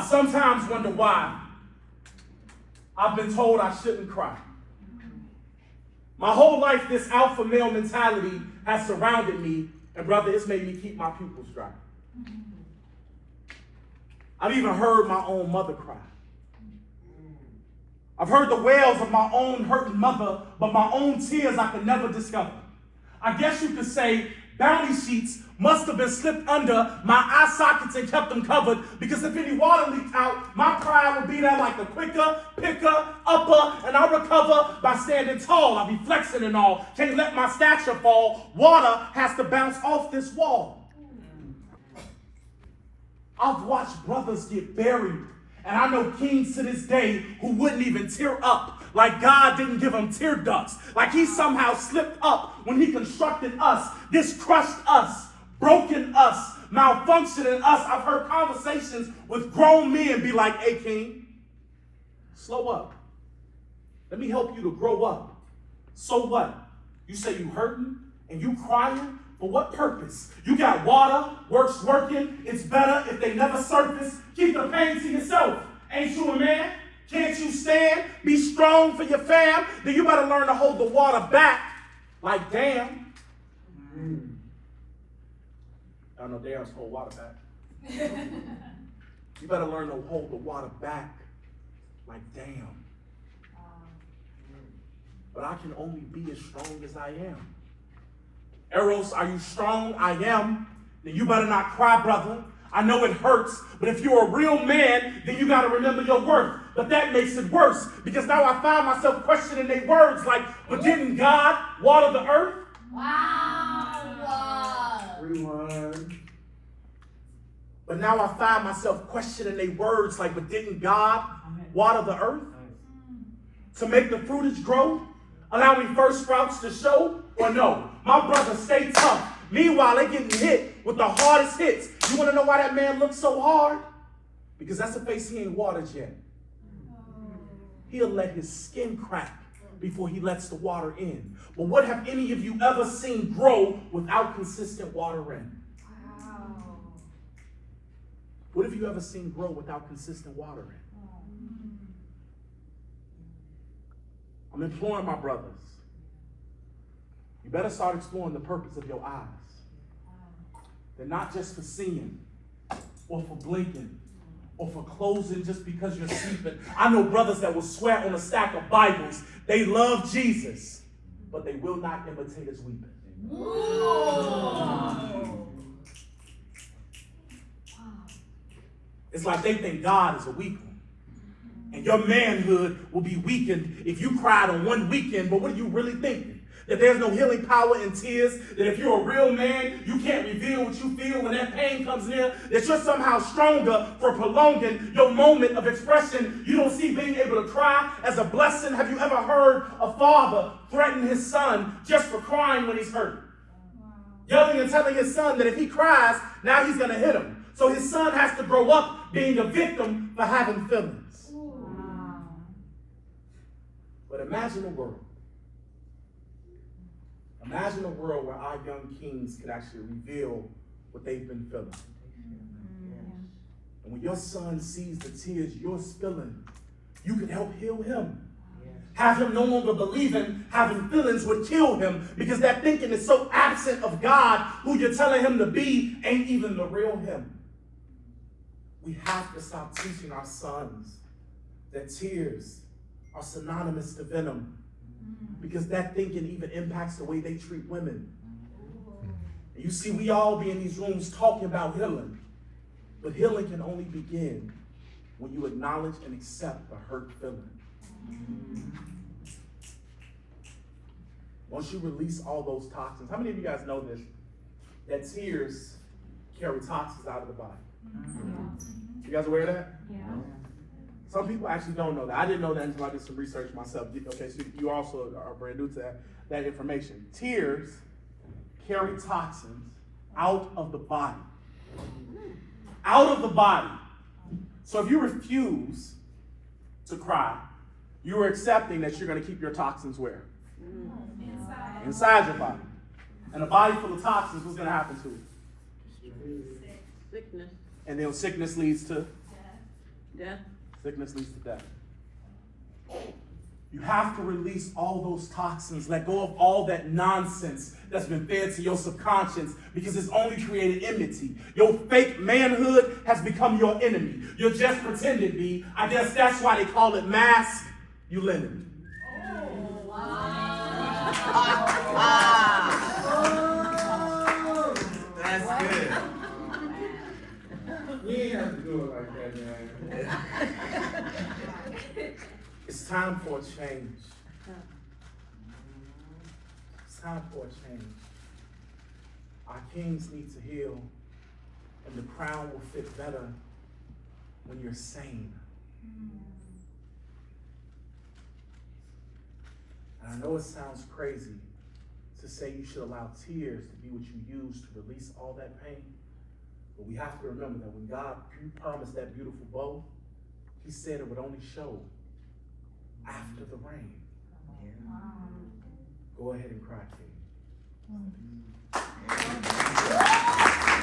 sometimes wonder why I've been told I shouldn't cry. My whole life, this alpha male mentality has surrounded me, and brother, it's made me keep my pupils dry. I've even heard my own mother cry. I've heard the wails of my own hurting mother, but my own tears I could never discover. I guess you could say bounty sheets must have been slipped under my eye sockets and kept them covered, because if any water leaked out, my pride would be there like the quicker, picker, upper, and I'll recover by standing tall. I'll be flexing and all. Can't let my stature fall. Water has to bounce off this wall. I've watched brothers get buried, and I know kings to this day who wouldn't even tear up, like God didn't give them tear ducts, like he somehow slipped up when he constructed us. This crushed us, broken us, malfunctioning us. I've heard conversations with grown men be like, hey, king, slow up. Let me help you to grow up. So what? You say you hurting and you crying? For what purpose? You got water, work's working. It's better if they never surface. Keep the pain to yourself. Ain't you a man? Can't you stand? Be strong for your fam. Then you better learn to hold the water back. Like damn. I know damn's hold water back. You better learn to hold the water back. Like damn. But I can only be as strong as I am. Eros, are you strong? I am. Then you better not cry, brother. I know it hurts, but if you're a real man, then you got to remember your worth. But that makes it worse, because now I find myself questioning their words like, but didn't God water the earth? Wow. Rewind. But now I find myself questioning their words like, but didn't God water the earth? To make the fruitage grow? Allowing first sprouts to show? Or no? My brothers stay tough. Meanwhile, they getting hit with the hardest hits. You want to know why that man looks so hard? Because that's a face he ain't watered yet. He'll let his skin crack before he lets the water in. But what have any of you ever seen grow without consistent watering? Wow. What have you ever seen grow without consistent watering? I'm imploring my brothers. You better start exploring the purpose of your eyes. They're not just for seeing or for blinking or for closing just because you're sleeping. I know brothers that will swear on a stack of Bibles they love Jesus, but they will not imitate his weeping. It's like they think God is a weak one. And your manhood will be weakened if you cried on one weekend, but what are you really thinking? That there's no healing power in tears, that if you're a real man, you can't reveal what you feel when that pain comes near, that you're somehow stronger for prolonging your moment of expression. You don't see being able to cry as a blessing. Have you ever heard a father threaten his son just for crying when he's hurt? Yelling and telling his son that if he cries, now he's going to hit him. So his son has to grow up being a victim for having feelings. But imagine a world. Imagine a world where our young kings could actually reveal what they've been feeling. And when your son sees the tears you're spilling, you can help heal him. Have him no longer believing having feelings would kill him, because that thinking is so absent of God, who you're telling him to be ain't even the real him. We have to stop teaching our sons that tears are synonymous to venom, because that thinking even impacts the way they treat women. And you see, we all be in these rooms talking about healing, but healing can only begin when you acknowledge and accept the hurt feeling. Once you release all those toxins, how many of you guys know this? That tears carry toxins out of the body. You guys aware of that? Yeah. Some people actually don't know that. I didn't know that until I did some research myself. Okay, so you also are brand new to that information. Tears carry toxins out of the body. Out of the body. So if you refuse to cry, you are accepting that you're going to keep your toxins where? Inside your body. And a body full of toxins, what's going to happen to it? Sickness. And then sickness leads to Death. Sickness leads to death. You have to release all those toxins, let go of all that nonsense that's been fed to your subconscious because it's only created enmity. Your fake manhood has become your enemy. You're just pretending, B. I guess that's why they call it masculinity. Oh, wow. That's good. You ain't have to do it like that, man. It's time for a change. It's time for a change. Our kings need to heal, and the crown will fit better when you're sane. And I know it sounds crazy to say you should allow tears to be what you use to release all that pain, but we have to remember that when God promised that beautiful bow, he said it would only show after the rain. Go ahead and cry, King.